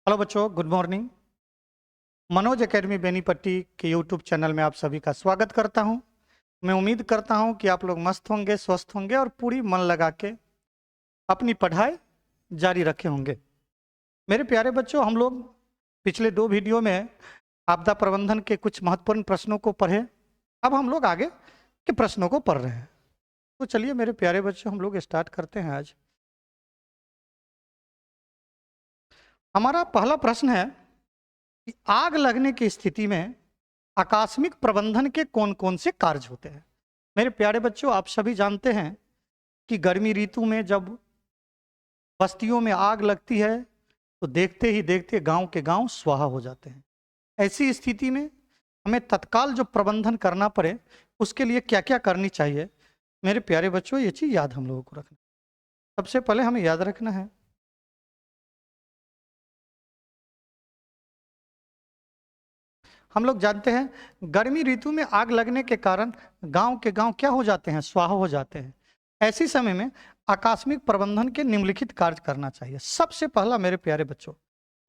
Hello बच्चों, good morning. Manoj academy Benipatti के YouTube channel में आप सभी का स्वागत करता हूं। मैं उम्मीद करता हूं कि आप लोग मस्त होंगे, स्वस्थ होंगे और पूरी मन लगा के अपनी पढ़ाई जारी रखे होंगे। मेरे प्यारे बच्चों, हम लोग पिछले 2 वीडियो में आपदा प्रबंधन के कुछ महत्वपूर्ण प्रश्नों को पढ़े। अब हम लोग आगे के प्रश्नों को पढ़ रहे हैं। तो चलिए मेरे प्यारे बच्चों, हम लोग स्टार्ट करते हैं। आज हमारा पहला प्रश्न है कि आग लगने की स्थिति में आकस्मिक प्रबंधन के कौन कौन से कार्य होते हैं। मेरे प्यारे बच्चों, आप सभी जानते हैं कि गर्मी ऋतु में जब बस्तियों में आग लगती है तो देखते ही देखते गांव के गांव स्वाहा हो जाते हैं। ऐसी स्थिति में हमें तत्काल जो प्रबंधन करना पड़े उसके लिए क्या क्या करनी चाहिए। मेरे प्यारे बच्चों, ये चीज याद हम लोगों को रखना। सबसे पहले हमें याद रखना है हम लोग जानते हैं गर्मी ऋतु में आग लगने के कारण गांव के गांव क्या हो जाते हैं, स्वाहा हो जाते हैं। ऐसी समय में आकस्मिक प्रबंधन के निम्नलिखित कार्य करना चाहिए। सबसे पहला मेरे प्यारे बच्चों,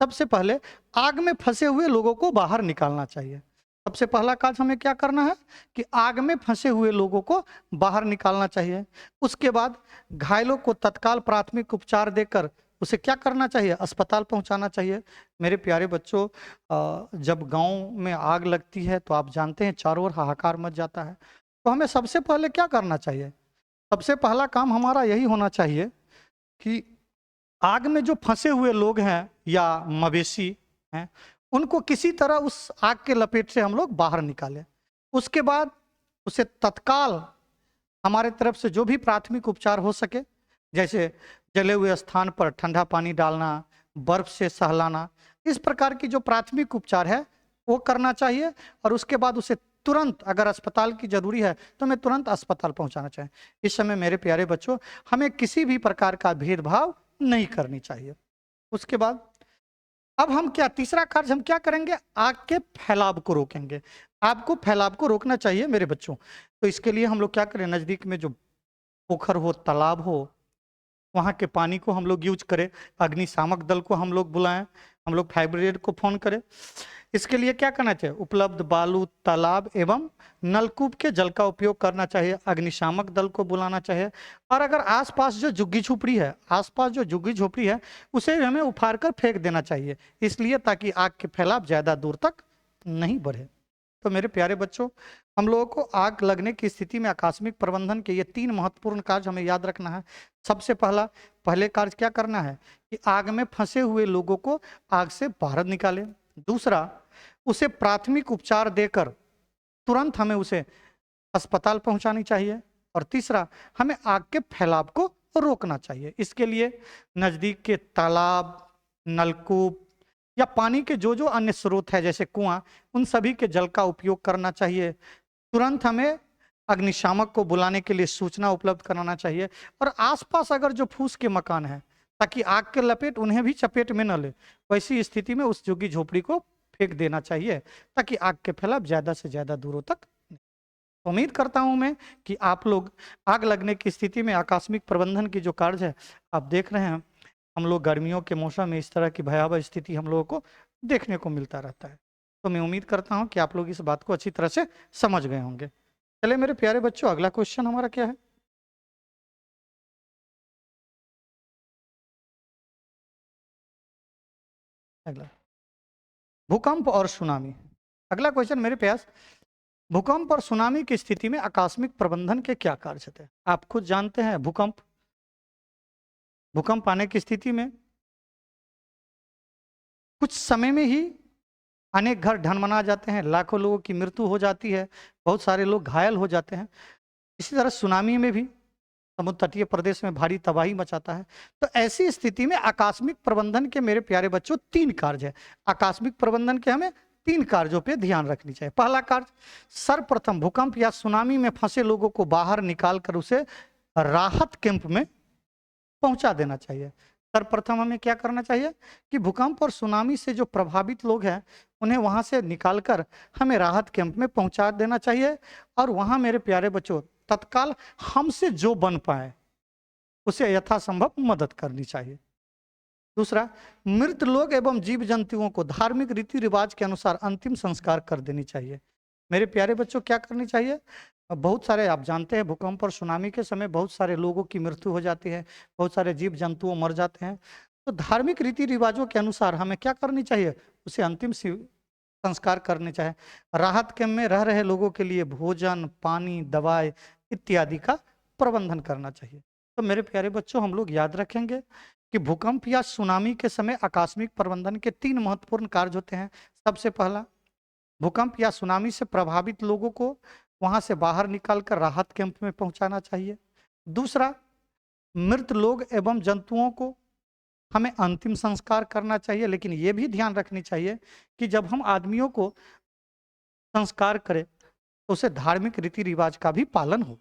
सबसे पहले आग में फंसे हुए लोगों को बाहर निकालना चाहिए। सबसे पहला कार्य हमें क्या करना है कि आग में फंसे हुए लोगों को बाहर निकालना चाहिए। उसके बाद घायलों को तत्काल प्राथमिक उपचार देकर उसे क्या करना चाहिए, अस्पताल पहुंचाना चाहिए। मेरे प्यारे बच्चों, जब गांव में आग लगती है तो आप जानते हैं चारों ओर हाहाकार मच जाता है। तो हमें सबसे पहले क्या करना चाहिए, सबसे पहला काम हमारा यही होना चाहिए कि आग में जो फंसे हुए लोग हैं या मवेशी हैं उनको किसी तरह उस आग के लपेट से हम लोग बाहर निकालें। उसके बाद उसे तत्काल हमारे तरफ से जो भी प्राथमिक उपचार हो सके, जैसे जले हुए स्थान पर ठंडा पानी डालना, बर्फ से सहलाना, इस प्रकार की जो प्राथमिक उपचार है वो करना चाहिए। और उसके बाद उसे तुरंत, अगर अस्पताल की जरूरी है तो हमें तुरंत अस्पताल पहुंचाना चाहिए। इस समय मेरे प्यारे बच्चों, हमें किसी भी प्रकार का भेदभाव नहीं करनी चाहिए। उसके बाद अब हम क्या, तीसरा कार्य हम क्या करेंगे, आग के फैलाव को रोकेंगे। आग को फैलाव को रोकना चाहिए मेरे बच्चों। तो इसके लिए हम लोग क्या करें, नजदीक में जो पोखर हो, तालाब हो, वहाँ के पानी को हम लोग यूज करें। अग्निशामक दल को हम लोग बुलाएं, हम लोग फायर ब्रिगेड को फोन करें। इसके लिए क्या करना चाहिए, उपलब्ध बालू, तालाब एवं नलकूप के जल का उपयोग करना चाहिए। अग्निशामक दल को बुलाना चाहिए। और अगर आसपास जो झुग्गी झोपड़ी है, आसपास जो झुग्गी झोपड़ी है उसे हमें उखाड़ कर फेंक देना चाहिए, इसलिए ताकि आग के फैलाव ज्यादा दूर तक नहीं बढ़े। तो मेरे प्यारे बच्चों, हम लोगों को आग लगने की स्थिति में आकस्मिक प्रबंधन के ये 3 महत्वपूर्ण कार्य हमें याद रखना है। सबसे पहले कार्य क्या करना है कि आग में फंसे हुए लोगों को आग से बाहर निकालें। दूसरा, उसे प्राथमिक उपचार देकर तुरंत हमें उसे अस्पताल पहुंचानी चाहिए। और तीसरा, हमें आग के फैलाव को रोकना चाहिए। इसके लिए नजदीक के तालाब, नलकूप या पानी के जो जो अन्य स्रोत है जैसे कुआं, उन सभी के जल का उपयोग करना चाहिए। तुरंत हमें अग्निशामक को बुलाने के लिए सूचना उपलब्ध कराना चाहिए। और आसपास अगर जो फूस के मकान हैं, ताकि आग के लपेट उन्हें भी चपेट में न ले, वैसी स्थिति में उस झुग्गी झोपड़ी को फेंक देना चाहिए, ताकि आग के फैलाव ज्यादा से ज्यादा दूरों तक। उम्मीद करता हूं मैं कि आप लोग आग लगने की स्थिति में आकस्मिक प्रबंधन की जो कार्य है, आप देख रहे हैं हम लोग गर्मियों के मौसम में इस तरह की भयावह स्थिति हम लोगों को देखने को मिलता रहता है। तो मैं उम्मीद करता हूं कि आप लोग इस बात को अच्छी तरह से समझ गए होंगे। चलिए मेरे प्यारे बच्चों, अगला क्वेश्चन हमारा क्या है। अगला भूकंप और सुनामी। अगला क्वेश्चन मेरे पास, भूकंप और सुनामी की स्थिति में आकस्मिक प्रबंधन के क्या कार्य होते हैं। आप खुद जानते हैं भूकंप आने की स्थिति में कुछ समय में ही अनेक घर ढहमना जाते हैं, लाखों लोगों की मृत्यु हो जाती है, बहुत सारे लोग घायल हो जाते हैं। इसी तरह सुनामी में भी समुद्र तटीय प्रदेश में भारी तबाही मचाता है। तो ऐसी स्थिति में आकस्मिक प्रबंधन के मेरे प्यारे बच्चों 3 कार्य है। आकस्मिक प्रबंधन के हमें 3 कार्यों पे ध्यान रखनी चाहिए। पहला कार्य, सर्वप्रथम भूकंप या सुनामी में फंसे लोगों को बाहर निकाल कर उसे राहत कैंप में पहुंचा देना चाहिए। सर्वप्रथम हमें क्या करना चाहिए कि भूकंप और सुनामी से जो प्रभावित लोग हैं उन्हें वहां से निकालकर हमें राहत कैंप में पहुंचा देना चाहिए। और वहां मेरे प्यारे बच्चों, तत्काल हमसे जो बन पाए उसे यथासंभव मदद करनी चाहिए। दूसरा, मृत लोग एवं जीव जंतुओं को धार्मिक रीति रिवाज के अनुसार अंतिम संस्कार कर देनी चाहिए। मेरे प्यारे बच्चों, क्या करनी चाहिए? बहुत सारे आप जानते हैं भूकंप और सुनामी के समय बहुत सारे लोगों की मृत्यु हो जाती है, बहुत सारे जीव जंतुओं मर जाते हैं। तो धार्मिक रीति रिवाजों के अनुसार हमें क्या करनी चाहिए? उसे अंतिम संस्कार करने चाहिए। राहत कैंप में रह रहे लोगों के लिए भोजन, पानी, दवाई इत्यादि का प्रबंधन करना चाहिए। तो मेरे प्यारे बच्चों, हम लोग याद रखेंगे कि भूकंप या सुनामी के समय आकस्मिक प्रबंधन के 3 महत्वपूर्ण कार्य होते हैं। सबसे पहला, भूकंप या सुनामी से प्रभावित लोगों को वहां से बाहर निकालकर राहत कैंप में पहुंचाना चाहिए। दूसरा, मृत लोग एवं जंतुओं को हमें अंतिम संस्कार करना चाहिए, लेकिन यह भी ध्यान रखनी चाहिए कि जब हम आदमियों को संस्कार करें तो उसे धार्मिक रीति रिवाज का भी पालन हो।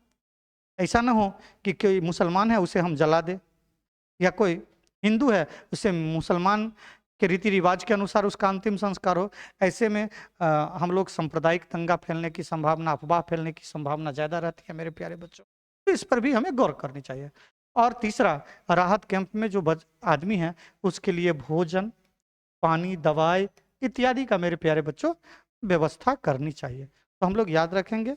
ऐसा ना हो कि कोई मुसलमान है उसे हम जला दें, या कोई हिंदू है उसे मुसलमान के रीति रिवाज के अनुसार उसका अंतिम संस्कार हो। ऐसे में हम लोग सांप्रदायिक दंगा फैलने की संभावना, अफवाह फैलने की संभावना ज़्यादा रहती है मेरे प्यारे बच्चों। तो इस पर भी हमें गौर करनी चाहिए। और तीसरा, राहत कैंप में जो आदमी है उसके लिए भोजन, पानी, दवाई इत्यादि का मेरे प्यारे बच्चों व्यवस्था करनी चाहिए। तो हम लोग याद रखेंगे,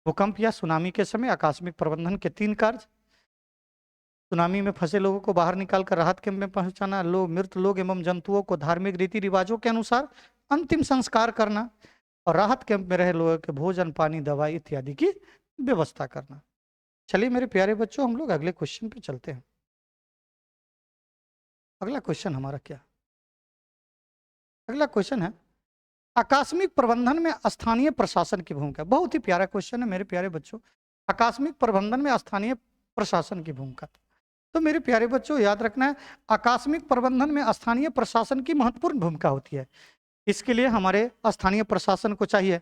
भूकंप या सुनामी के समय आकस्मिक प्रबंधन के 3 कार्य: सुनामी में फंसे लोगों को बाहर निकालकर राहत कैंप में पहुंचाना, मृत लोग एवं जंतुओं को धार्मिक रीति रिवाजों के अनुसार अंतिम संस्कार करना, और राहत कैंप में रहे लोगों के भोजन, पानी, दवाई इत्यादि की व्यवस्था करना। चलिए मेरे प्यारे बच्चों, हम लोग अगले क्वेश्चन पे चलते हैं। अगला क्वेश्चन हमारा क्या? अगला क्वेश्चन है आकस्मिक प्रबंधन में स्थानीय प्रशासन की भूमिका। बहुत ही प्यारा क्वेश्चन है मेरे प्यारे बच्चों। आकस्मिक प्रबंधन में स्थानीय प्रशासन की भूमिका। तो मेरे प्यारे बच्चों, याद रखना है, आकस्मिक प्रबंधन में स्थानीय प्रशासन की महत्वपूर्ण भूमिका होती है। इसके लिए हमारे स्थानीय प्रशासन को चाहिए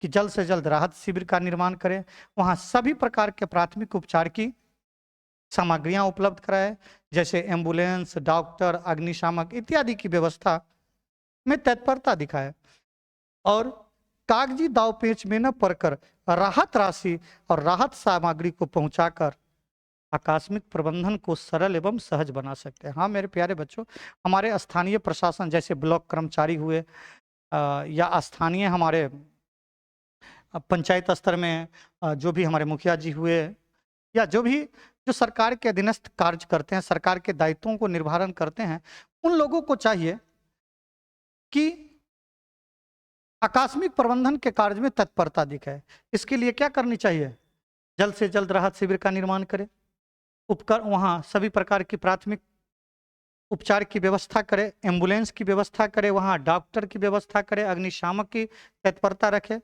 कि जल्द से जल्द राहत शिविर का निर्माण करें, वहां सभी प्रकार के प्राथमिक उपचार की सामग्रियां उपलब्ध कराएं, जैसे एम्बुलेंस, डॉक्टर, अग्निशामक इत्यादि की व्यवस्था में तत्परता दिखाए, और कागजी दाव पेच में न पड़कर राहत राशि और राहत सामग्री को पहुंचाकर आकस्मिक प्रबंधन को सरल एवं सहज बना सकते हैं। हाँ मेरे प्यारे बच्चों, हमारे स्थानीय प्रशासन जैसे ब्लॉक कर्मचारी हुए, या स्थानीय हमारे पंचायत स्तर में जो भी हमारे मुखिया जी हुए, या जो सरकार के अधीनस्थ कार्य करते हैं, सरकार के दायित्वों को निर्धारण करते हैं, उन लोगों को चाहिए कि आकस्मिक प्रबंधन के कार्य में तत्परता दिखाए। इसके लिए क्या करनी चाहिए? जल्द से जल्द राहत शिविर का निर्माण करें, वहाँ सभी प्रकार की प्राथमिक उपचार की व्यवस्था करें, एम्बुलेंस की व्यवस्था करें, वहाँ डॉक्टर की व्यवस्था करें, अग्निशामक की तत्परता रखें,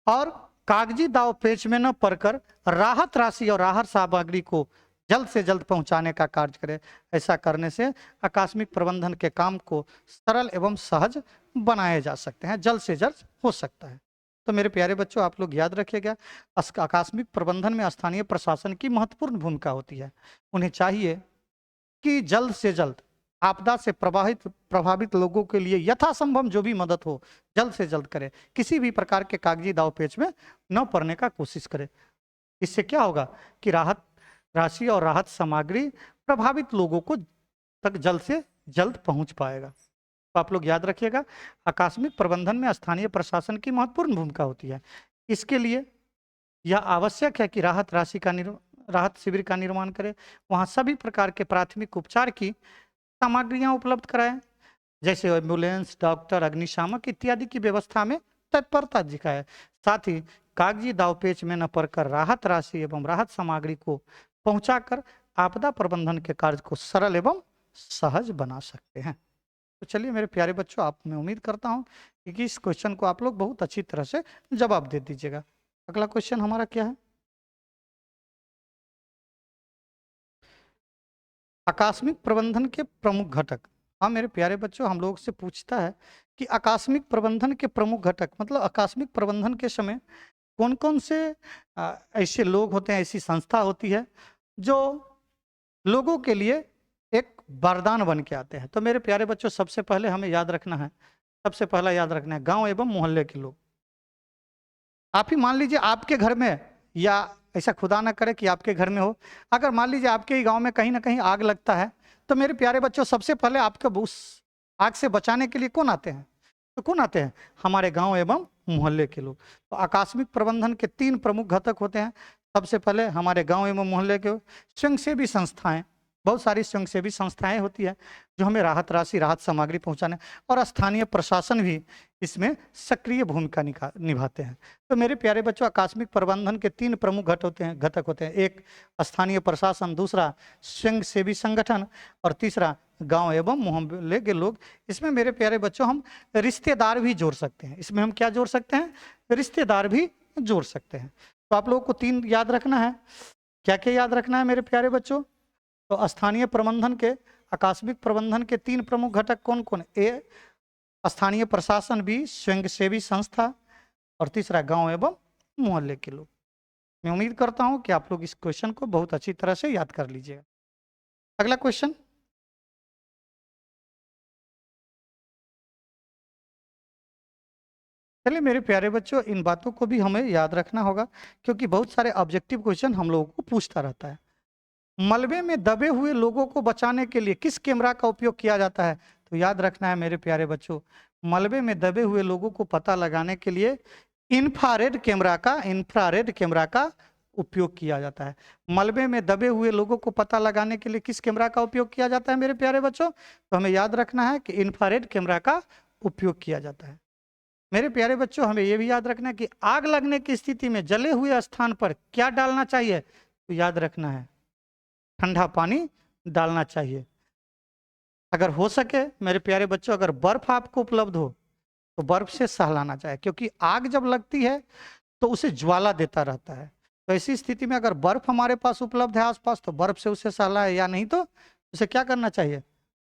और कागजी दाव पेच में न पड़कर राहत राशि और राहत सामग्री को जल्द से जल्द पहुंचाने का कार्य करें। ऐसा करने से आकस्मिक प्रबंधन के काम को सरल एवं सहज बनाए जा सकते हैं, जल्द से जल्द हो सकता है। तो मेरे प्यारे बच्चों, आप लोग याद रखिएगा, आकस्मिक प्रबंधन में स्थानीय प्रशासन की महत्वपूर्ण भूमिका होती है। उन्हें चाहिए कि जल्द से जल्द आपदा से प्रभावित लोगों के लिए यथासंभव जो भी मदद हो जल्द से जल्द करें, किसी भी प्रकार के कागजी दाव पेच में न पड़ने का कोशिश करें। इससे क्या होगा कि राहत राशि और राहत सामग्री प्रभावित लोगों को तक जल्द से जल्द पहुंच पाएगा। तो आप लोग याद रखिएगा, आकस्मिक प्रबंधन में स्थानीय प्रशासन की महत्वपूर्ण भूमिका होती है। इसके लिए यह आवश्यक है कि राहत शिविर का निर्माण करें, वहां सभी प्रकार के प्राथमिक उपचार की सामग्रियां उपलब्ध कराएं, जैसे एम्बुलेंस, डॉक्टर, अग्निशामक इत्यादि की व्यवस्था में तत्परता दिखाए। साथ ही कागजी दाव पेच में न पड़कर राहत राशि एवं राहत सामग्री को पहुंचाकर आपदा प्रबंधन के कार्य को सरल एवं सहज बना सकते हैं। तो चलिए मेरे प्यारे बच्चों, आप मैं उम्मीद करता हूं कि इस क्वेश्चन को आप लोग बहुत अच्छी तरह से जवाब दे दीजिएगा। अगला क्वेश्चन हमारा क्या है? आकस्मिक प्रबंधन के प्रमुख घटक। हाँ मेरे प्यारे बच्चों, हम लोग से पूछता है कि आकस्मिक प्रबंधन के प्रमुख घटक, मतलब आकस्मिक प्रबंधन के समय कौन कौन से ऐसे लोग होते हैं, ऐसी संस्था होती है जो लोगों के लिए एक वरदान बन के आते हैं। तो मेरे प्यारे बच्चों, सबसे पहले हमें याद रखना है, सबसे पहला याद रखना है गांव एवं मोहल्ले के लोग। आप ही मान लीजिए आपके घर में, या ऐसा खुदा ना करे कि आपके घर में हो, अगर मान लीजिए आपके ही गांव में कहीं ना कहीं आग लगता है, तो मेरे प्यारे बच्चों, सबसे पहले आपके उस आग से बचाने के लिए कौन आते हैं? तो कौन आते हैं? हमारे गांव एवं मोहल्ले के लोग। तो आकस्मिक प्रबंधन के 3 प्रमुख घटक होते हैं। सबसे पहले हमारे गांव एवं मोहल्ले के स्वयंसेवी संस्थाएं, बहुत सारी स्वयंसेवी संस्थाएं होती है जो हमें राहत राशि, राहत सामग्री पहुंचाने, और स्थानीय प्रशासन भी इसमें सक्रिय भूमिका निभाते हैं। तो मेरे प्यारे बच्चों, आकस्मिक प्रबंधन के 3 प्रमुख घटक होते हैं। एक स्थानीय प्रशासन, दूसरा स्वयंसेवी संगठन, और तीसरा गांव एवं मोहल्ले के लोग। इसमें मेरे प्यारे बच्चों हम रिश्तेदार भी जोड़ सकते हैं। इसमें हम क्या जोड़ सकते हैं? रिश्तेदार भी जोड़ सकते हैं। तो आप लोगों को 3 याद रखना है। क्या क्या याद रखना है मेरे प्यारे बच्चों? तो स्थानीय प्रबंधन के, आकस्मिक प्रबंधन के 3 प्रमुख घटक कौन कौन? ए स्थानीय प्रशासन, बी स्वयंसेवी संस्था, और तीसरा गांव एवं मोहल्ले के लोग। मैं उम्मीद करता हूं कि आप लोग इस क्वेश्चन को बहुत अच्छी तरह से याद कर लीजिएगा। अगला क्वेश्चन, चलिए मेरे प्यारे बच्चों, इन बातों को भी हमें याद रखना होगा क्योंकि बहुत सारे ऑब्जेक्टिव क्वेश्चन हम लोगों को पूछता रहता है। मलबे में दबे हुए लोगों को बचाने के लिए किस कैमरा का उपयोग किया जाता है? तो याद रखना है मेरे प्यारे बच्चों, मलबे में दबे हुए लोगों को पता लगाने के लिए इंफ्रारेड कैमरा का उपयोग किया जाता है। मलबे में दबे हुए लोगों को पता लगाने के लिए किस कैमरा का उपयोग किया जाता है मेरे प्यारे बच्चों? तो हमें याद रखना है कि इंफ्रारेड कैमरा का उपयोग किया जाता है। मेरे प्यारे बच्चों, हमें यह भी याद रखना है कि आग लगने की स्थिति में जले हुए स्थान पर क्या डालना चाहिए? तो याद रखना है ठंडा पानी डालना चाहिए। अगर हो सके मेरे प्यारे बच्चों, अगर बर्फ आपको उपलब्ध हो तो बर्फ से सहलाना चाहिए, क्योंकि आग जब लगती है तो उसे ज्वाला देता रहता है। तो ऐसी स्थिति में अगर बर्फ हमारे पास उपलब्ध है आसपास तो बर्फ से उसे सहलाए, या नहीं तो उसे क्या करना चाहिए?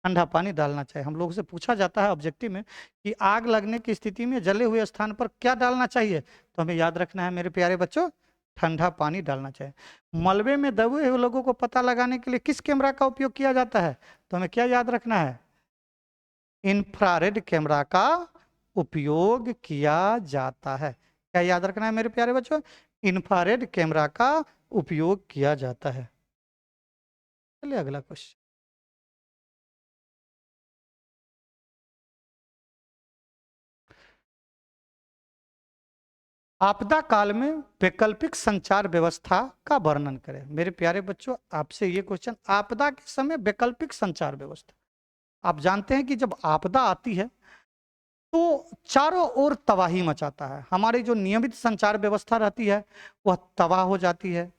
ठंडा पानी डालना चाहिए। हम लोग से पूछा जाता है ऑब्जेक्टिव में कि आग लगने की स्थिति में जले हुए स्थान पर क्या डालना चाहिए? तो हमें याद रखना है मेरे प्यारे बच्चों, ठंडा पानी डालना चाहिए। मलबे में दबे हुए लोगों को पता लगाने के लिए किस कैमरा का उपयोग किया जाता है? तो हमें क्या याद रखना है? इंफ्रारेड कैमरा का उपयोग किया जाता है। क्या याद रखना है मेरे प्यारे बच्चों? इंफ्रारेड कैमरा का उपयोग किया जाता है। चलिए अगला क्वेश्चन, आपदा काल में वैकल्पिक संचार व्यवस्था का वर्णन करें। मेरे प्यारे बच्चों, आपसे ये क्वेश्चन, आपदा के समय वैकल्पिक संचार व्यवस्था। आप जानते हैं कि जब आपदा आती है तो चारों ओर तबाही मचाता है। हमारी जो नियमित संचार व्यवस्था रहती है वह तबाह हो जाती है।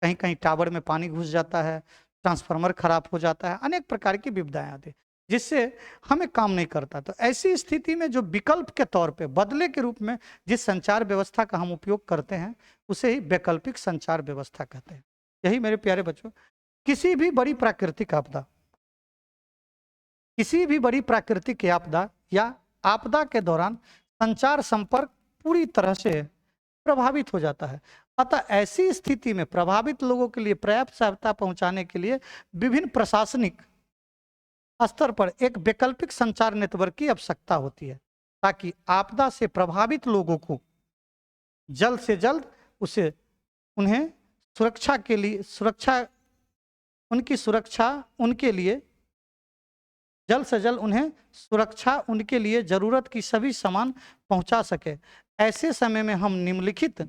कहीं कहीं टावर में पानी घुस जाता है, ट्रांसफार्मर खराब हो जाता है, अनेक प्रकार की विपदाएं आती है जिससे हमें काम नहीं करता। तो ऐसी स्थिति में जो विकल्प के तौर पे, बदले के रूप में जिस संचार व्यवस्था का हम उपयोग करते हैं उसे ही वैकल्पिक संचार व्यवस्था कहते हैं। यही मेरे प्यारे बच्चों, किसी भी बड़ी प्राकृतिक आपदा, किसी भी बड़ी प्राकृतिक आपदा या आपदा के दौरान संचार संपर्क पूरी तरह से प्रभावित हो जाता है। अतः ऐसी स्थिति में प्रभावित लोगों के लिए पर्याप्त सहायता पहुंचाने के लिए विभिन्न प्रशासनिक स्तर पर एक वैकल्पिक संचार नेटवर्क की आवश्यकता होती है, ताकि आपदा से प्रभावित लोगों को जल्द से जल्द उसे उन्हें सुरक्षा के लिए उनके लिए जल्द से जल्द उन्हें सुरक्षा, उनके लिए जरूरत की सभी सामान पहुंचा सके। ऐसे समय में हम निम्नलिखित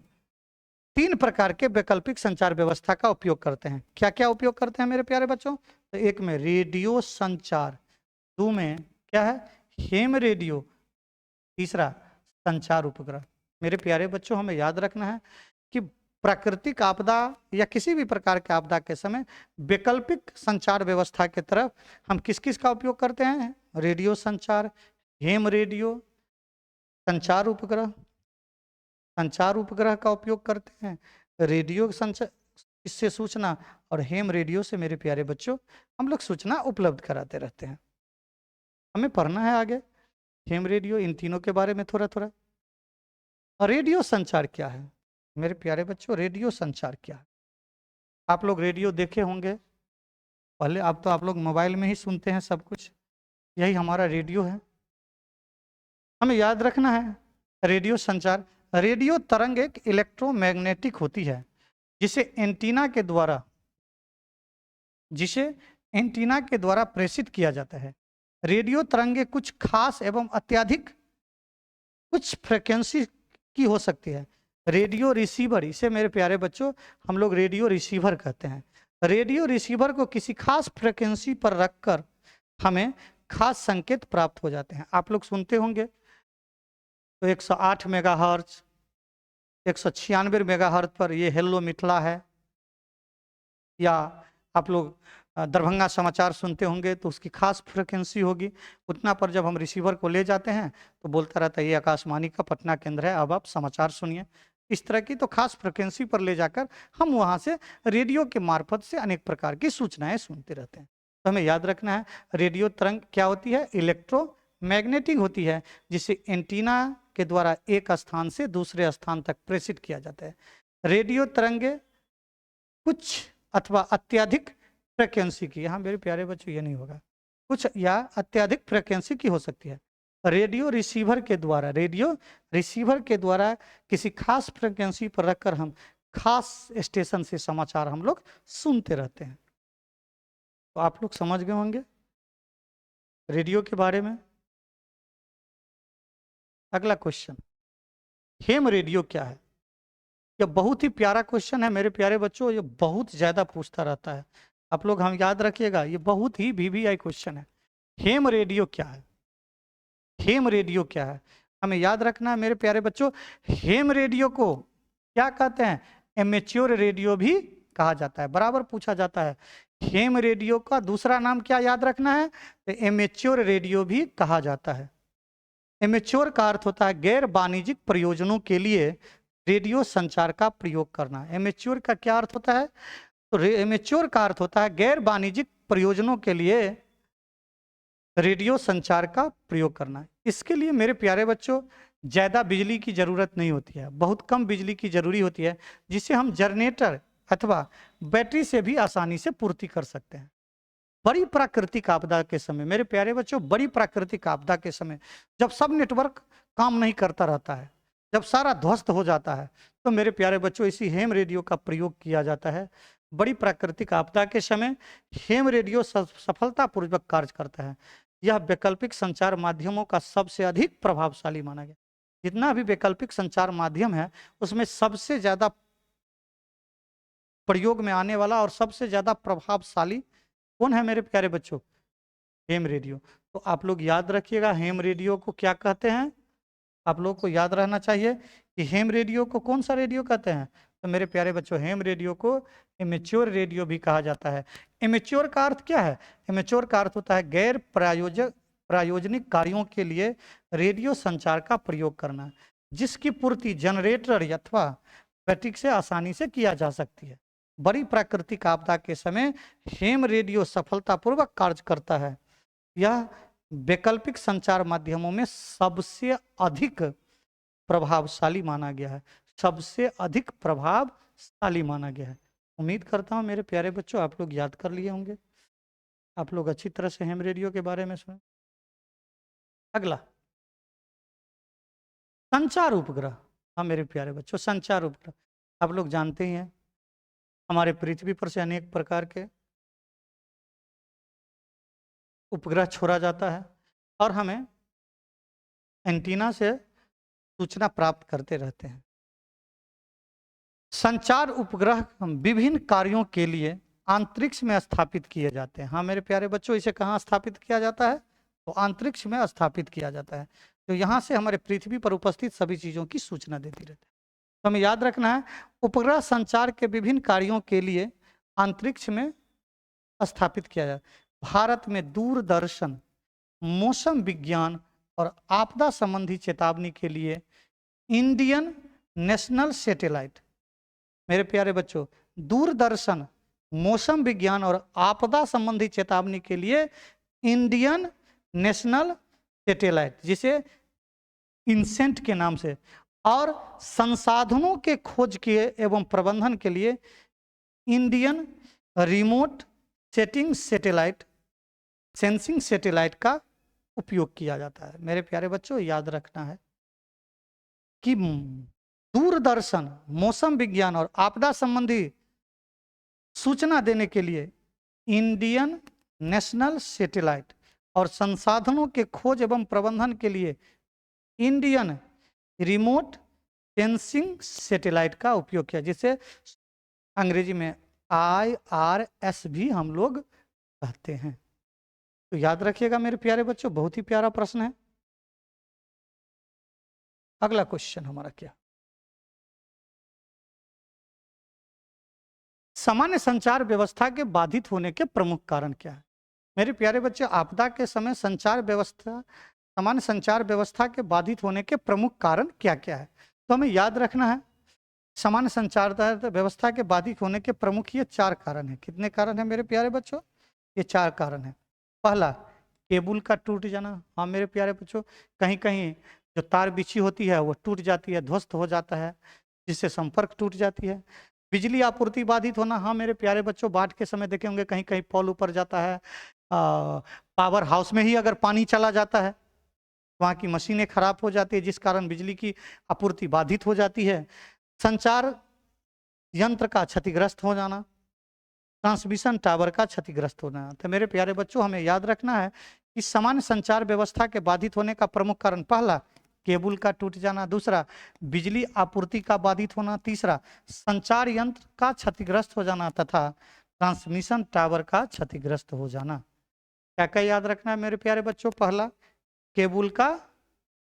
3 प्रकार के वैकल्पिक संचार व्यवस्था का उपयोग करते हैं। क्या क्या उपयोग करते हैं मेरे प्यारे बच्चों? तो एक में रेडियो संचार, 2 में क्या है? हेम रेडियो, तीसरा संचार उपग्रह। मेरे प्यारे बच्चों, हमें याद रखना है कि प्राकृतिक आपदा या किसी भी प्रकार के आपदा के समय वैकल्पिक संचार व्यवस्था की तरफ हम किस किस का उपयोग करते हैं? रेडियो संचार, हेम रेडियो, संचार उपग्रह। संचार उपग्रह का उपयोग करते हैं, रेडियो संचार इससे सूचना, और हेम रेडियो से मेरे प्यारे बच्चों हम लोग सूचना उपलब्ध कराते रहते हैं। हमें पढ़ना है आगे हेम रेडियो, इन तीनों के बारे में थोड़ा थोड़ा। रेडियो संचार क्या है मेरे प्यारे बच्चों? रेडियो संचार क्या है? आप लोग रेडियो देखे होंगे पहले, अब तो आप लोग मोबाइल में ही सुनते हैं सब कुछ। यही हमारा रेडियो है। हमें याद रखना है रेडियो संचार, रेडियो तरंग एक इलेक्ट्रोमैग्नेटिक होती है जिसे एंटीना के द्वारा प्रेषित किया जाता है। रेडियो तरंगे कुछ खास एवं अत्यधिक कुछ फ्रिक्वेंसी की हो सकती है। रेडियो रिसीवर, इसे मेरे प्यारे बच्चों हम लोग रेडियो रिसीवर कहते हैं। रेडियो रिसीवर को किसी खास फ्रिक्वेंसी पर रखकर हमें खास संकेत प्राप्त हो जाते हैं। आप लोग सुनते होंगे तो 108 मेगाहर्ट्ज, 196 मेगाहर्ट्ज पर ये हेलो मिथिला है, या आप लोग दरभंगा समाचार सुनते होंगे तो उसकी खास फ्रिक्वेंसी होगी। उतना पर जब हम रिसीवर को ले जाते हैं तो बोलता रहता है ये आकाशवाणी का पटना केंद्र है, अब आप समाचार सुनिए। इस तरह की तो खास फ्रिक्वेंसी पर ले जाकर हम वहाँ से रेडियो के मार्फत से अनेक प्रकार की सूचनाएं सुनते रहते हैं। तो हमें याद रखना है रेडियो तरंग क्या होती है, इलेक्ट्रोमैग्नेटिक होती है, जिसे एंटीना के द्वारा एक स्थान से दूसरे स्थान तक प्रेषित किया जाता है। रेडियो तरंगे कुछ अथवा अत्यधिक फ्रिक्वेंसी की, यहाँ मेरे प्यारे बच्चों ये नहीं होगा, कुछ या अत्यधिक फ्रिक्वेंसी की हो सकती है। रेडियो रिसीवर के द्वारा किसी खास फ्रिक्वेंसी पर रखकर हम खास स्टेशन से समाचार हम लोग सुनते रहते हैं। तो आप लोग समझ गए होंगे रेडियो के बारे में। अगला क्वेश्चन, हेम रेडियो क्या है? यह बहुत ही प्यारा क्वेश्चन है मेरे प्यारे बच्चों, ये बहुत ज्यादा पूछता रहता है। आप लोग हम याद रखिएगा, ये बहुत ही वीवीआई क्वेश्चन है। हेम रेडियो क्या है? हेम रेडियो क्या है? हमें याद रखना है मेरे प्यारे बच्चों, हेम रेडियो को क्या कहते हैं? एमेच्योर रेडियो भी कहा जाता है। बराबर पूछा जाता है हेम रेडियो का दूसरा नाम क्या, याद रखना है, तो एमेच्योर रेडियो भी कहा जाता है। एमेच्योर का अर्थ होता है गैर वाणिज्यिक प्रयोजनों के लिए रेडियो संचार का प्रयोग करना। एमेच्योर का क्या अर्थ होता है? तो एमेच्योर का अर्थ होता है गैर वाणिज्यिक प्रयोजनों के लिए रेडियो संचार का प्रयोग करना। इसके लिए मेरे प्यारे बच्चों ज़्यादा बिजली की ज़रूरत नहीं होती है, बहुत कम बिजली की ज़रूरी होती है, जिसे हम जनरेटर अथवा बैटरी से भी आसानी से पूर्ति कर सकते हैं। बड़ी प्राकृतिक आपदा के समय मेरे प्यारे बच्चों, बड़ी प्राकृतिक आपदा के समय जब सब नेटवर्क काम नहीं करता रहता है, जब सारा ध्वस्त हो जाता है, तो मेरे प्यारे बच्चों इसी हेम रेडियो का प्रयोग किया जाता है। बड़ी प्राकृतिक आपदा के समय हेम रेडियो सफलतापूर्वक कार्य करता है। यह वैकल्पिक संचार माध्यमों का सबसे अधिक प्रभावशाली माना गया। जितना भी वैकल्पिक संचार माध्यम है उसमें सबसे ज्यादा प्रयोग में आने वाला और सबसे ज्यादा प्रभावशाली कौन है मेरे प्यारे बच्चों? हेम रेडियो। तो आप लोग याद रखिएगा हेम रेडियो को क्या कहते हैं। आप लोग को याद रहना चाहिए कि हेम रेडियो को कौन सा रेडियो कहते हैं। तो मेरे प्यारे बच्चों हेम रेडियो को इमेच्योर रेडियो भी कहा जाता है। इमेच्योर का अर्थ क्या है? इमेच्योर का अर्थ होता है गैर प्रायोजनिक कार्यों के लिए रेडियो संचार का प्रयोग करना, जिसकी पूर्ति जनरेटर अथवा बैटरी से आसानी से किया जा सकती है। बड़ी प्राकृतिक आपदा के समय हेम रेडियो सफलतापूर्वक कार्य करता है। यह वैकल्पिक संचार माध्यमों में सबसे अधिक प्रभावशाली माना गया है, सबसे अधिक प्रभावशाली माना गया है। उम्मीद करता हूँ मेरे प्यारे बच्चों आप लोग याद कर लिए होंगे, आप लोग अच्छी तरह से हेम रेडियो के बारे में सुने। अगला संचार उपग्रह। हाँ मेरे प्यारे बच्चों, संचार उपग्रह आप लोग जानते ही हैं हमारे पृथ्वी पर से अनेक प्रकार के उपग्रह छोड़ा जाता है और हमें एंटीना से सूचना प्राप्त करते रहते हैं। संचार उपग्रह विभिन्न कार्यों के लिए अंतरिक्ष में स्थापित किए जाते हैं। हाँ मेरे प्यारे बच्चों, इसे कहाँ स्थापित किया जाता है? तो अंतरिक्ष में स्थापित किया जाता है, तो यहाँ से हमारे पृथ्वी पर उपस्थित सभी चीज़ों की सूचना देती रहती है। तो हमें याद रखना है उपग्रह संचार के विभिन्न कार्यों के लिए अंतरिक्ष में स्थापित किया जाता है। भारत में दूरदर्शन, मौसम विज्ञान और आपदा संबंधी चेतावनी के लिए इंडियन नेशनल सैटेलाइट, मेरे प्यारे बच्चों दूरदर्शन, मौसम विज्ञान और आपदा संबंधी चेतावनी के लिए इंडियन नेशनल सैटेलाइट, जिसे इनसेंट के नाम से, और संसाधनों के खोज के एवं प्रबंधन के लिए इंडियन रिमोट सेंसिंग सैटेलाइट का उपयोग किया जाता है। मेरे प्यारे बच्चों याद रखना है कि दूरदर्शन, मौसम विज्ञान और आपदा संबंधी सूचना देने के लिए इंडियन नेशनल सैटेलाइट और संसाधनों के खोज एवं प्रबंधन के लिए इंडियन रिमोट सेंसिंग सैटेलाइट का उपयोग किया, जिसे अंग्रेजी में IRS भी हम लोग कहते हैं। तो याद रखिएगा मेरे प्यारे बच्चों, बहुत ही प्यारा प्रश्न है। अगला क्वेश्चन हमारा क्या, सामान्य संचार व्यवस्था के बाधित होने के प्रमुख कारण क्या है? मेरे प्यारे बच्चे, आपदा के समय सामान्य संचार व्यवस्था के बाधित होने के प्रमुख कारण क्या क्या है? तो हमें याद रखना है, सामान्य संचार व्यवस्था के बाधित होने के प्रमुख ये 4 कारण हैं। कितने कारण हैं मेरे प्यारे बच्चों? ये 4 कारण हैं। पहला, केबल का टूट जाना। हाँ मेरे प्यारे बच्चों, कहीं कहीं जो तार बिछी होती है वो टूट जाती है, ध्वस्त हो जाता है, जिससे संपर्क टूट जाती है। बिजली आपूर्ति बाधित होना। हाँ मेरे प्यारे बच्चों, बाढ़ के समय देखे होंगे कहीं कहीं पोल ऊपर जाता है, पावर हाउस में ही अगर पानी चला जाता है, वहाँ की मशीनें खराब हो जाती है, जिस कारण बिजली की आपूर्ति बाधित हो जाती है। संचार यंत्र का क्षतिग्रस्त हो जाना, ट्रांसमिशन टावर का क्षतिग्रस्त होना। तो मेरे प्यारे बच्चों, हमें याद रखना है कि सामान्य संचार व्यवस्था के बाधित होने का प्रमुख कारण, पहला केबल का टूट जाना, दूसरा बिजली आपूर्ति का बाधित होना, तीसरा संचार यंत्र का क्षतिग्रस्त हो जाना तथा ट्रांसमिशन टावर का क्षतिग्रस्त हो जाना। क्या क्या याद रखना है मेरे प्यारे बच्चों? पहला केबल का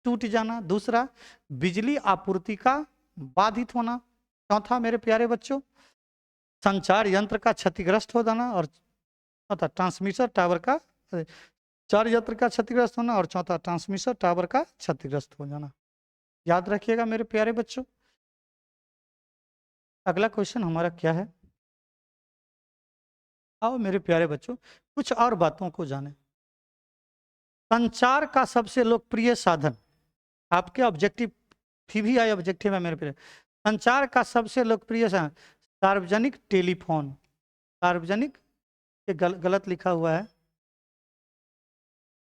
टूट जाना, दूसरा बिजली आपूर्ति का बाधित होना, चौथा मेरे प्यारे बच्चों संचार यंत्र का क्षतिग्रस्त हो जाना, और चौथा ट्रांसमिशन टावर का संचार यंत्र का क्षतिग्रस्त होना, और चौथा ट्रांसमिशन टावर का क्षतिग्रस्त हो जाना। याद रखिएगा मेरे प्यारे बच्चों। अगला क्वेश्चन हमारा क्या है? आओ मेरे प्यारे बच्चों, कुछ और बातों को जाने। संचार का सबसे लोकप्रिय साधन, आपके ऑब्जेक्टिव PVI ऑब्जेक्टिव है मेरे प्यारे। संचार का सबसे लोकप्रिय साधन सार्वजनिक टेलीफोन। सार्वजनिक, ये गलत लिखा हुआ है,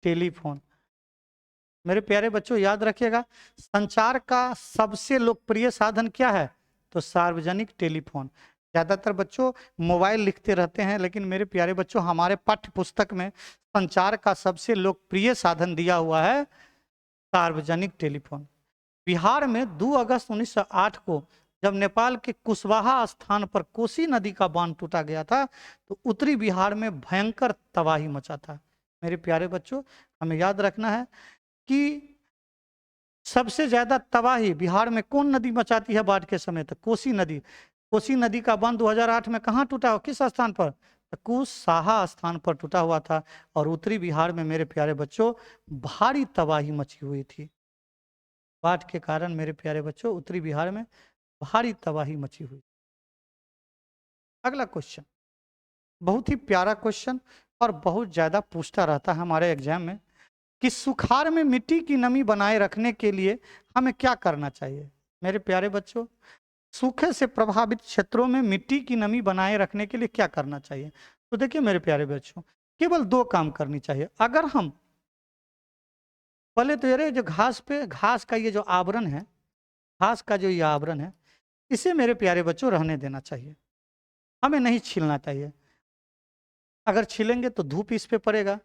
टेलीफोन। मेरे प्यारे बच्चों याद रखिएगा, संचार का सबसे लोकप्रिय साधन क्या है? तो सार्वजनिक टेलीफोन। ज़्यादातर बच्चों मोबाइल लिखते रहते हैं, लेकिन मेरे प्यारे बच्चों हमारे पाठ्य पुस्तक में संचार का सबसे लोकप्रिय साधन दिया हुआ है सार्वजनिक टेलीफोन। बिहार में 2 अगस्त 1908 को जब नेपाल के कुशवाहा स्थान पर कोसी नदी का बांध टूटा गया था, तो उत्तरी बिहार में भयंकर तबाही मचा था। मेरे प्यारे बच्चों, हमें याद रखना है कि सबसे ज्यादा तबाही बिहार में कौन नदी मचाती है बाढ़ के समय? तो कोसी नदी। कोसी नदी का बांध 2008 में कहाँ टूटा, किस स्थान पर? तो कुशवाहा स्थान पर टूटा हुआ था, और उत्तरी बिहार में मेरे प्यारे बच्चों भारी तबाही मची हुई थी। बाढ़ के कारण मेरे प्यारे बच्चों उत्तरी बिहार में भारी तबाही मची हुई। अगला क्वेश्चन बहुत ही प्यारा क्वेश्चन और बहुत ज्यादा पूछता रहता है हमारे एग्जाम में, कि सुखाड़ में मिट्टी की नमी बनाए रखने के लिए हमें क्या करना चाहिए? मेरे प्यारे बच्चों, सूखे से प्रभावित क्षेत्रों में मिट्टी की नमी बनाए रखने के लिए क्या करना चाहिए? तो देखिए मेरे प्यारे बच्चों, केवल 2 काम करनी चाहिए। अगर हम पहले तो ये जो घास का ये जो आवरण है, घास का जो ये आवरण है, इसे मेरे प्यारे बच्चों रहने देना चाहिए, हमें नहीं छीलना चाहिए। अगर छीलेंगे तो धूप इस पे पड़ेगा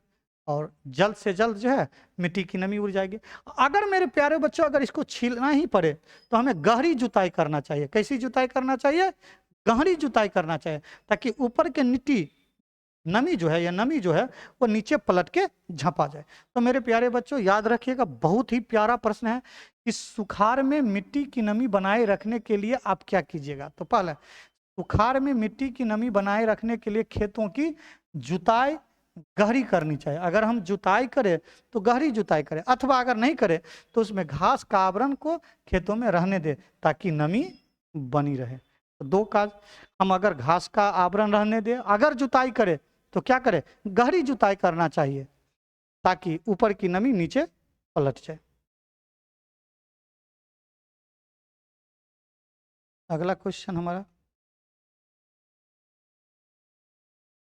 और जल्द से जल्द जो है मिट्टी की नमी उड़ जाएगी। अगर मेरे प्यारे बच्चों अगर इसको छीलना ही पड़े तो हमें गहरी जुताई करना चाहिए। कैसी जुताई करना चाहिए? गहरी जुताई करना चाहिए, ताकि ऊपर के मिट्टी नमी जो है या नमी जो है वो नीचे पलट के झपा जाए। तो मेरे प्यारे बच्चों याद रखिएगा, बहुत ही प्यारा प्रश्न है कि सुखाड़ में मिट्टी की नमी बनाए रखने के लिए आप क्या कीजिएगा। तो पहले सुखाड़ में मिट्टी की नमी बनाए रखने के लिए खेतों की जुताई गहरी करनी चाहिए। अगर हम जुताई करें तो गहरी जुताई करें, अथवा अगर नहीं करें तो उसमें घास का आवरण को खेतों में रहने दे ताकि नमी बनी रहे। तो 2 काज, हम अगर घास का आवरण रहने दें, अगर जुताई करें तो क्या करें? गहरी जुताई करना चाहिए ताकि ऊपर की नमी नीचे पलट जाए। अगला क्वेश्चन हमारा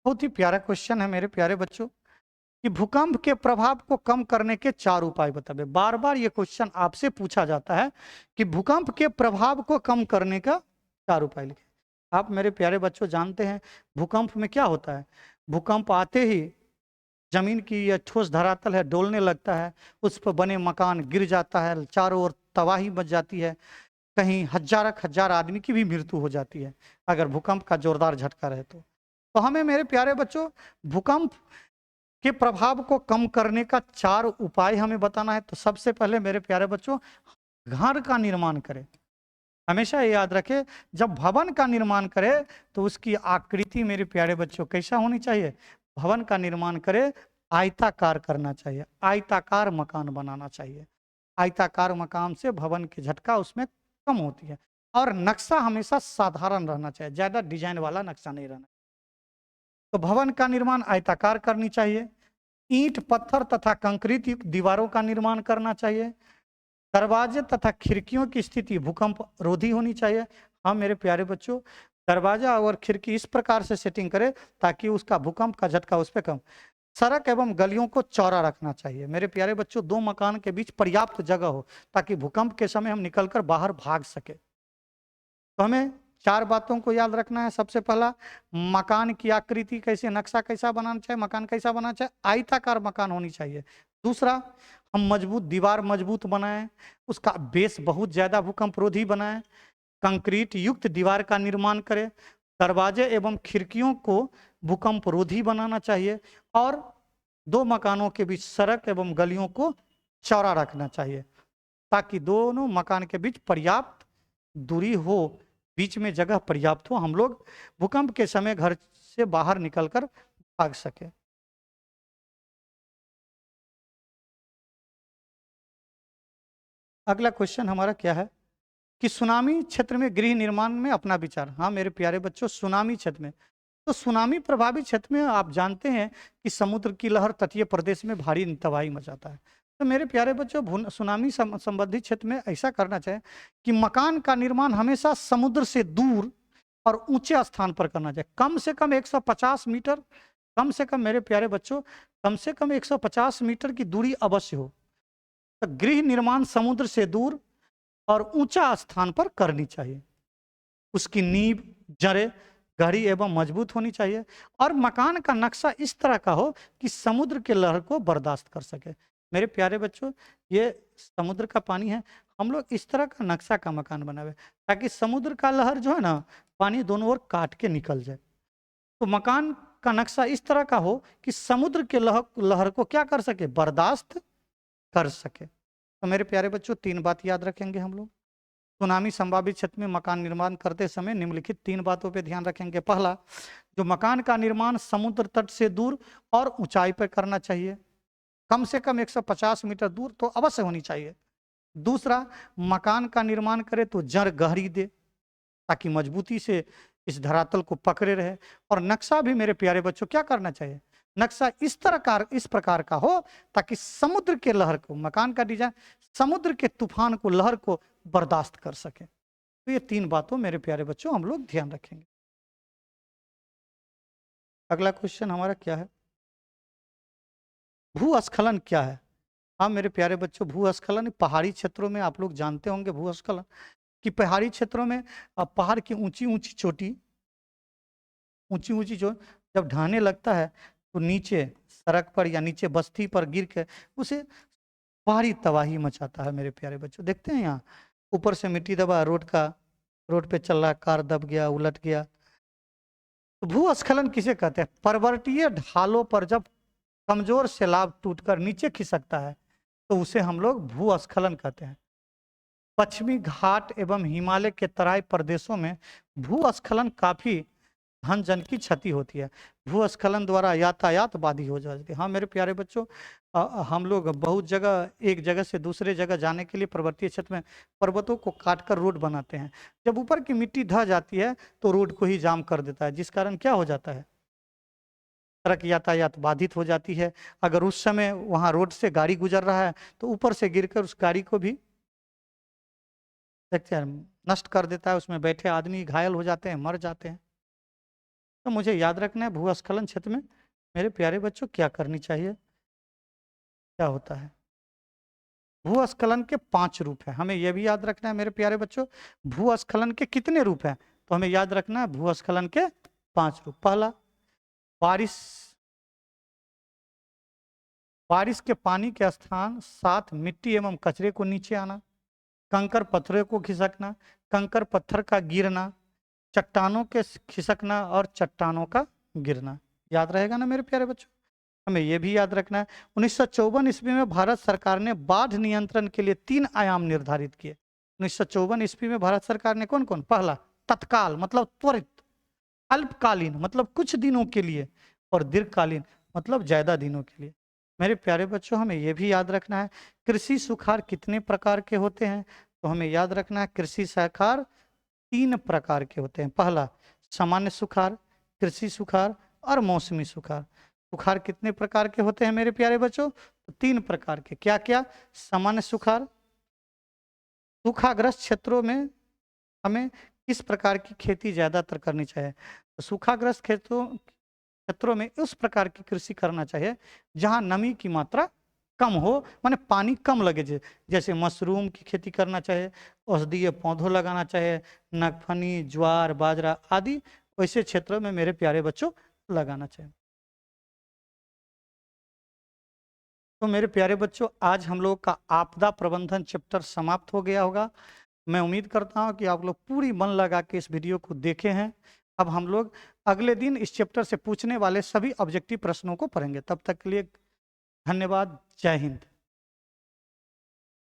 बहुत ही प्यारा क्वेश्चन है मेरे प्यारे बच्चों, कि भूकंप के प्रभाव को कम करने के 4 उपाय बताइए। बार बार ये क्वेश्चन आपसे पूछा जाता है कि भूकंप के प्रभाव को कम करने का 4 उपाय लिखें। आप मेरे प्यारे बच्चों जानते हैं भूकंप में क्या होता है? भूकंप आते ही जमीन की यह ठोस धरातल है डोलने लगता है, उस पर बने मकान गिर जाता है, चारों ओर तबाही मच जाती है, कहीं हजार आदमी की भी मृत्यु हो जाती है अगर भूकंप का जोरदार झटका रहे तो हमें मेरे प्यारे बच्चों भूकंप के प्रभाव को कम करने का 4 उपाय हमें बताना है। तो सबसे पहले मेरे प्यारे बच्चों घर का निर्माण करें। हमेशा ये याद रखें, जब भवन का निर्माण करे तो उसकी आकृति मेरे प्यारे बच्चों कैसा होनी चाहिए? भवन का निर्माण करे आयताकार करना चाहिए, आयताकार मकान बनाना चाहिए। आयताकार मकान से भवन की झटका उसमें कम होती है। और नक्शा हमेशा साधारण रहना चाहिए, ज्यादा डिजाइन वाला नक्शा नहीं रहना। तो भवन का निर्माण आयताकार करनी चाहिए। ईंट पत्थर तथा कंक्रीट युक्त दीवारों का निर्माण करना चाहिए। दरवाजे तथा खिड़कियों की स्थिति भूकंप रोधी होनी चाहिए। हाँ मेरे प्यारे बच्चों, दरवाजा और खिड़की इस प्रकार से सेटिंग करें ताकि उसका भूकंप का झटका उस पर कम। सड़क एवं गलियों को चौड़ा रखना चाहिए। मेरे प्यारे बच्चों, 2 मकान के बीच पर्याप्त जगह हो ताकि भूकंप के समय हम निकलकर बाहर भाग सके। तो हमें 4 बातों को याद रखना है। सबसे पहला, मकान की आकृति कैसे, नक्शा कैसा बनाना चाहिए, मकान कैसा बनाना चाहिए, आयताकार मकान होनी चाहिए। दूसरा, हम मजबूत दीवार मजबूत बनाएं, उसका बेस बहुत ज्यादा भूकंप रोधी बनाएं, कंक्रीट युक्त दीवार का निर्माण करें, दरवाजे एवं खिड़कियों को भूकंप रोधी बनाना चाहिए और 2 मकानों के बीच सड़क एवं गलियों को चौड़ा रखना चाहिए ताकि दोनों मकान के बीच पर्याप्त दूरी हो, बीच में जगह पर्याप्त हो, हम लोग भूकंप के समय घर से बाहर निकलकर भाग सके। अगला क्वेश्चन हमारा क्या है कि सुनामी क्षेत्र में गृह निर्माण में अपना विचार। हाँ मेरे प्यारे बच्चों, सुनामी क्षेत्र में, तो सुनामी प्रभावित क्षेत्र में आप जानते हैं कि समुद्र की लहर तटीय प्रदेश में भारी तबाही मचाता है। तो मेरे प्यारे बच्चों, सुनामी संबंधित क्षेत्र में ऐसा करना चाहिए कि मकान का निर्माण हमेशा समुद्र से दूर और ऊंचे स्थान पर करना चाहिए। कम से कम 150 मीटर, कम से कम मेरे प्यारे बच्चों, कम से कम 150 मीटर की दूरी अवश्य हो। तो गृह निर्माण समुद्र से दूर और ऊंचा स्थान पर करनी चाहिए। उसकी नींव जड़ें गहरी एवं मजबूत होनी चाहिए और मकान का नक्शा इस तरह का हो कि समुद्र के लहर को बर्दाश्त कर सके। मेरे प्यारे बच्चों, ये समुद्र का पानी है, हम लोग इस तरह का नक्शा का मकान बनावे ताकि समुद्र का लहर जो है ना, पानी दोनों ओर काट के निकल जाए। तो मकान का नक्शा इस तरह का हो कि समुद्र के लहर को क्या कर सके, बर्दाश्त कर सके। तो मेरे प्यारे बच्चों, 3 बात याद रखेंगे हम लोग। सुनामी संभावित क्षेत्र में मकान निर्माण करते समय निम्नलिखित 3 बातों पे ध्यान रखेंगे। पहला, जो मकान का निर्माण समुद्र तट से दूर और ऊंचाई पर करना चाहिए, कम से कम 150 मीटर दूर तो अवश्य होनी चाहिए। दूसरा, मकान का निर्माण करे तो जड़ गहरी दे ताकि मजबूती से इस धरातल को पकड़े रहे। और नक्शा भी मेरे प्यारे बच्चों क्या करना चाहिए, नक्शा इस प्रकार का हो ताकि समुद्र के लहर को, मकान का डिजाइन समुद्र के तूफान को, लहर को बर्दाश्त कर सके। तो ये 3 बातों मेरे प्यारे बच्चों हम लोग ध्यान रखेंगे। अगला क्वेश्चन हमारा क्या है, भूस्खलन क्या है? हाँ मेरे प्यारे बच्चों, भूस्खलन पहाड़ी क्षेत्रों में आप लोग जानते होंगे भूस्खलन कि पहाड़ी क्षेत्रों में पहाड़ की ऊंची ऊंची चोटी, ऊंची ऊंची जो जब ढहने लगता है तो नीचे सड़क पर या नीचे बस्ती पर गिर के उसे भारी तबाही मचाता है। मेरे प्यारे बच्चों देखते हैं यहाँ ऊपर से मिट्टी दबा, रोड पे चल रहा कार दब गया, उलट गया। तो भूस्खलन किसे कहते हैं? पर्वतीय ढालों पर जब कमजोर सैलाब टूटकर नीचे खिसकता है तो उसे हम लोग भूस्खलन कहते हैं। पश्चिमी घाट एवं हिमालय के तराई प्रदेशों में भूस्खलन काफी धन जन की क्षति होती है। भूस्खलन द्वारा यातायात बाधित हो जाती है। हाँ मेरे प्यारे बच्चों, हम लोग बहुत जगह एक जगह से दूसरे जगह जाने के लिए पर्वतीय क्षेत्र में पर्वतों को काटकर रोड बनाते हैं। जब ऊपर की मिट्टी ढह जाती है तो रोड को ही जाम कर देता है, जिस कारण क्या हो जाता है, सड़क यातायात बाधित हो जाती है। अगर उस समय वहाँ रोड से गाड़ी गुजर रहा है तो ऊपर से गिरकर उस गाड़ी को भी देखते हैं नष्ट कर देता है, उसमें बैठे आदमी घायल हो जाते हैं, मर जाते हैं। तो मुझे याद रखना है भूस्खलन क्षेत्र में मेरे प्यारे बच्चों क्या करनी चाहिए, क्या होता है। भूस्खलन के 5 रूप हैं, हमें यह भी याद रखना है मेरे प्यारे बच्चों। भूस्खलन के कितने रूप हैं? तो हमें याद रखना है भूस्खलन के 5 रूप। पहला, बारिश बारिश के पानी के स्थान साथ मिट्टी एवं कचरे को नीचे आना, कंकर पत्थरों को खिसकना, कंकर पत्थर का गिरना, चट्टानों के खिसकना और चट्टानों का गिरना। याद रहेगा ना मेरे प्यारे बच्चों, हमें यह भी याद रखना है। 1954 ईस्वी में भारत सरकार ने बाढ़ नियंत्रण के लिए 3 आयाम निर्धारित किए। 1954 ईस्वी में भारत सरकार ने कौन कौन, पहला तत्काल मतलब त्वरित, अल्पकालीन मतलब कुछ दिनों के लिए, और दीर्घकालीन मतलब ज्यादा दिनों के लिए। मेरे प्यारे बच्चों, हमें यह भी याद रखना है कृषि सुखाड़ कितने प्रकार के होते हैं। तो हमें याद रखना है कृषि सुखाड़ 3 प्रकार के होते हैं। पहला सामान्य सुखाड़, कृषि सुखाड़ और मौसमी सुखाड़। सुखाड़ कितने प्रकार के होते हैं मेरे प्यारे बच्चों, तो 3 प्रकार के। क्या क्या, सामान्य सुखाड़, सूखाग्रस्त क्षेत्रों में हमें किस प्रकार की खेती ज्यादातर करनी चाहिए। तो सूखाग्रस्त क्षेत्रों में उस प्रकार की कृषि करना चाहिए जहां नमी की मात्रा कम हो, माने पानी कम लगे। जैसे मशरूम की खेती करना चाहिए, औषधीय पौधों लगाना चाहिए, नागफनी, ज्वार, बाजरा आदि वैसे क्षेत्रों में मेरे प्यारे बच्चों लगाना चाहिए। तो मेरे प्यारे बच्चों, आज हम लोग का आपदा प्रबंधन चैप्टर समाप्त हो गया होगा। मैं उम्मीद करता हूं कि आप लोग पूरी मन लगा के इस वीडियो को देखे हैं। अब हम लोग अगले दिन इस चैप्टर से पूछने वाले सभी ऑब्जेक्टिव प्रश्नों को पढ़ेंगे। तब तक के लिए धन्यवाद। जय हिंद।